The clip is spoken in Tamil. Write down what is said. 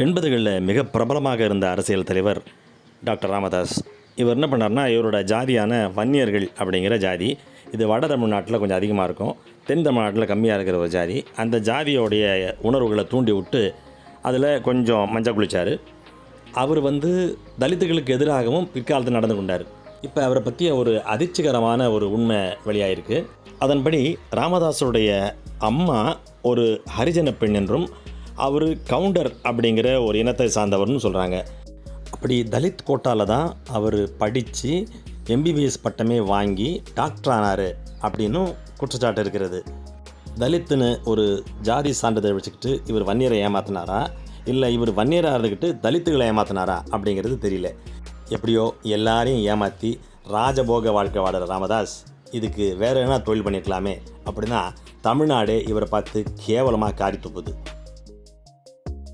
80களில் மிக பிரபலமாக இருந்த அரசியல் தலைவர் டாக்டர் ராமதாஸ். இவர் என்ன பண்ணார்னா, இவரோட ஜாதியான வன்னியர்கள் அப்படிங்கிற ஜாதி, இது வட தமிழ்நாட்டில் கொஞ்சம் அதிகமாக இருக்கும், தென் தமிழ்நாட்டில் கம்மியாக இருக்கிற ஒரு ஜாதி. அந்த ஜாதியோடைய உணர்வுகளை தூண்டி விட்டு அதில் கொஞ்சம் மஞ்சள் குளித்தார். அவர் தலித்துகளுக்கு எதிராகவும் பிற்காலத்தில் நடந்து கொண்டார். இப்போ அவரை பற்றிய ஒரு அதிர்ச்சிகரமான ஒரு உண்மை வெளியாயிருக்கு. அதன்படி ராமதாஸுடைய அம்மா ஒரு ஹரிஜன பெண் என்றும் அவர் கவுண்டர் அப்படிங்கிற ஒரு இனத்தை சார்ந்தவர்னு சொல்கிறாங்க. அப்படி தலித் கோட்டாவில் தான் அவர் படித்து எம்பிபிஎஸ் பட்டமே வாங்கி டாக்டர் ஆனார் அப்படின்னும் குற்றச்சாட்டு இருக்கிறது. தலித்துன்னு ஒரு ஜாதி சான்றிதழ் வச்சுக்கிட்டு இவர் வன்னியரை ஏமாத்தினாரா, இல்லை இவர் வன்னியராக இருந்துக்கிட்டு தலித்துகளை ஏமாத்தினாரா அப்படிங்கிறது தெரியல. எப்படியோ எல்லாரையும் ஏமாற்றி ராஜபோக வாழ்க்கை வாடுற ராமதாஸ் இதுக்கு வேறு என்ன தொழில் பண்ணியிருக்கலாமே அப்படின்னா தமிழ்நாடே இவரை பார்த்து கேவலமாக காரி துப்புது.